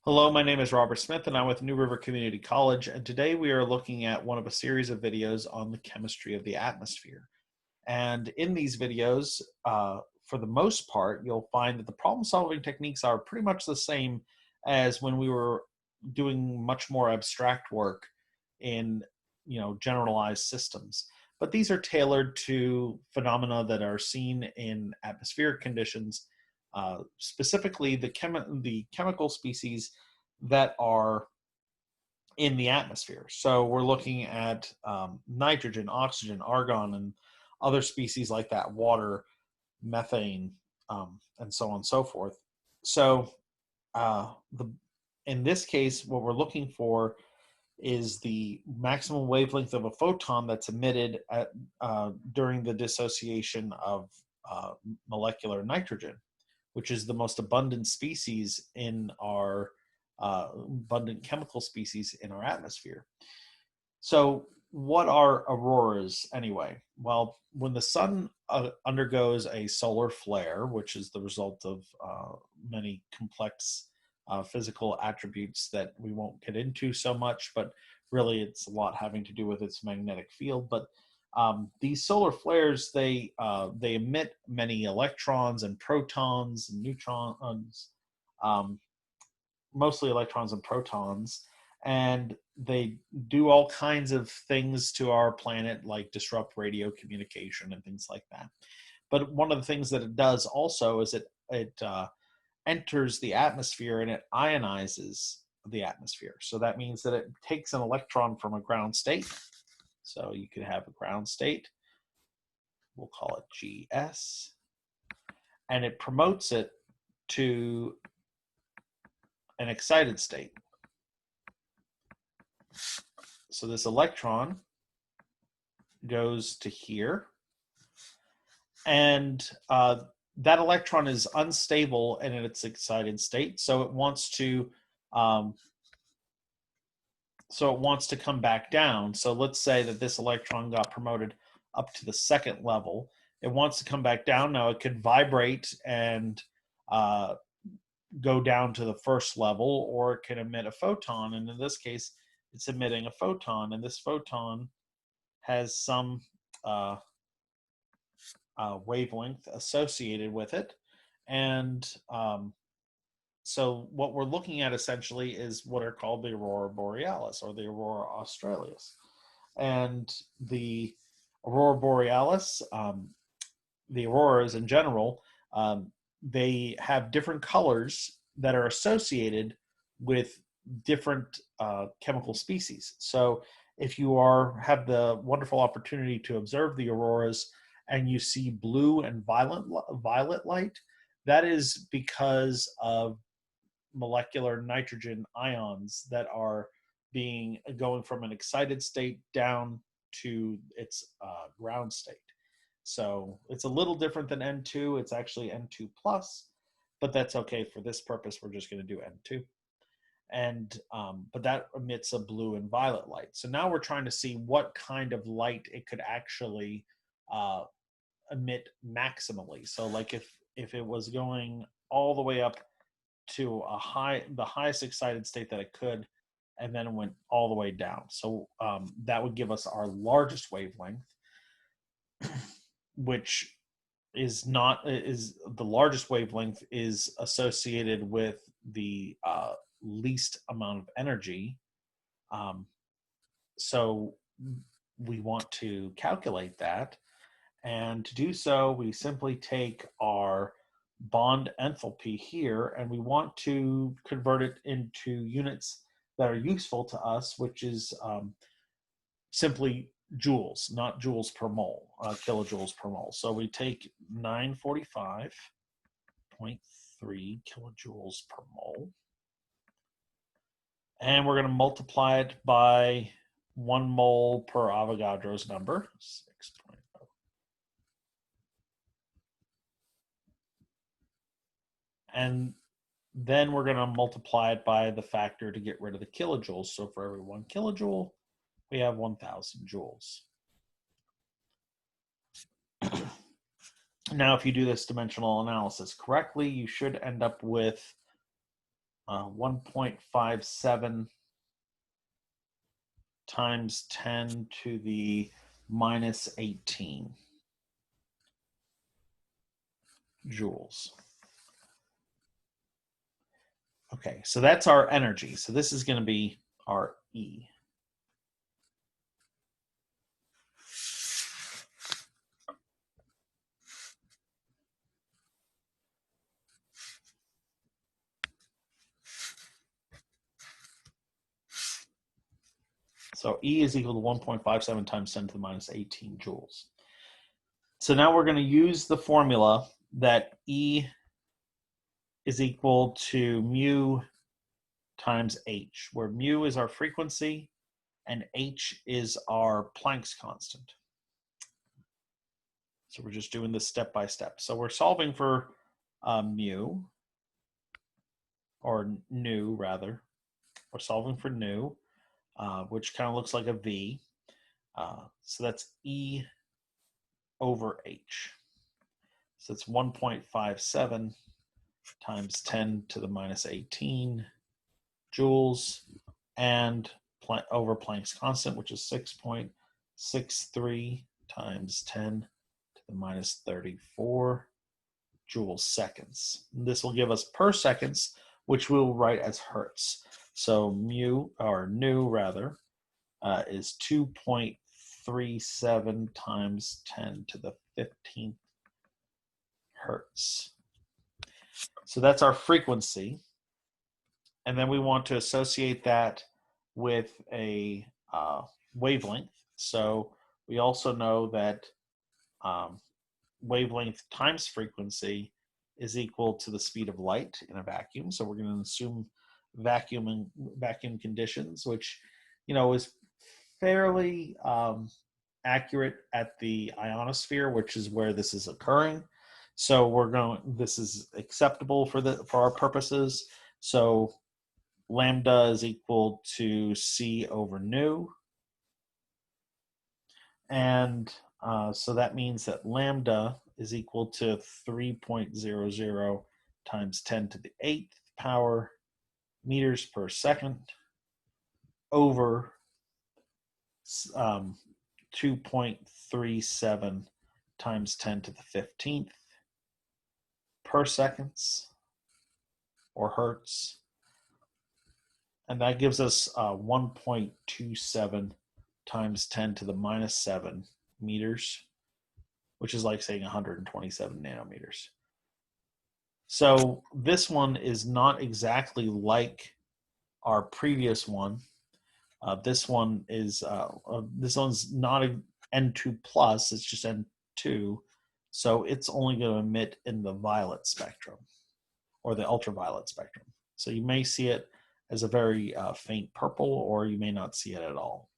Hello, my name is Robert Smith and I'm with New River Community College, and today we are looking at one of a series of videos on the chemistry of the atmosphere. And in these videos, for the most part, you'll find that the problem solving techniques are pretty much the same as when we were doing much more abstract work in generalized systems. But these are tailored to phenomena that are seen in atmospheric conditions, specifically the chemical species that are in the atmosphere. So we're looking at nitrogen, oxygen, argon, and other species like that, water, methane, and so on and so forth. So the in this case, what we're looking for is the maximum wavelength of a photon that's emitted during the dissociation of molecular nitrogen, which is the most abundant species in our abundant chemical species in our atmosphere. So, what are auroras anyway? Well, when the sun undergoes a solar flare, which is the result of many complex physical attributes that we won't get into so much, but really it's a lot having to do with its magnetic field. But these solar flares, they emit many electrons and protons and neutrons, um, mostly electrons and protons, and they do all kinds of things to our planet, like disrupt radio communication and things like that. But one of the things that it does also is it enters the atmosphere and it ionizes the atmosphere. So that means that it takes an electron from a ground state. So you could have a ground state, we'll call it GS, and it promotes it to an excited state. So this electron goes to here, and that electron is unstable and in its excited state, so it wants to come back down. So let's say that this electron got promoted up to the second level. It wants to come back down. Now it could vibrate and go down to the first level, or it can emit a photon. And in this case, it's emitting a photon, and this photon has some wavelength associated with it. And so what we're looking at essentially is what are called the aurora borealis or the aurora australis. And the aurora borealis, the auroras in general, they have different colors that are associated with different chemical species. So if you have the wonderful opportunity to observe the auroras and you see blue and violet light, that is because of molecular nitrogen ions that are going from an excited state down to its ground state. So it's a little different than N2. It's actually N2 plus, but that's okay for this purpose. We're just going to do N2. And but that emits a blue and violet light. So now we're trying to see what kind of light it could actually emit maximally. So like if it was going all the way up to the highest excited state that it could, and then it went all the way down. So that would give us our largest wavelength, which is the largest wavelength is associated with the least amount of energy. So we want to calculate that. And to do so, we simply take our bond enthalpy here, and we want to convert it into units that are useful to us, which is simply joules, not joules per mole, kilojoules per mole. So we take 945.3 kilojoules per mole, and we're going to multiply it by 1 mole per Avogadro's number, 6.0. And then we're going to multiply it by the factor to get rid of the kilojoules. So for every 1 kilojoule, we have 1,000 joules. Now, if you do this dimensional analysis correctly, you should end up with 1.57 times 10 to the minus 18 joules. Okay, so that's our energy. So this is going to be our E. So E is equal to 1.57 times 10 to the minus 18 joules. So now we're going to use the formula that E is equal to mu times H, where mu is our frequency and H is our Planck's constant. So we're just doing this step by step. So we're solving for mu, or nu rather. We're solving for nu, which kind of looks like a V. So that's E over H. So it's 1.57 times 10 to the minus 18 joules, and over Planck's constant, which is 6.63 times 10 to the minus 34 joules seconds. This will give us per seconds, which we'll write as hertz. So mu, or nu rather, is 2.37 times 10 to the 15th hertz. So that's our frequency. And then we want to associate that with a wavelength. So we also know that wavelength times frequency is equal to the speed of light in a vacuum. So we're going to assume vacuum conditions, which, you know, is fairly accurate at the ionosphere, which is where this is occurring. So this is acceptable for our purposes. So lambda is equal to C over nu. And so that means that lambda is equal to 3.00 times 10 to the 8th power meters per second over 2.37 times 10 to the 15th per seconds, or hertz. And that gives us 1.27 times 10 to the minus 7 meters, which is like saying 127 nanometers. So this one is not exactly like our previous one. This one's not an N2 plus, it's just N2. So it's only going to emit in the violet spectrum, or the ultraviolet spectrum. So you may see it as a very faint purple, or you may not see it at all.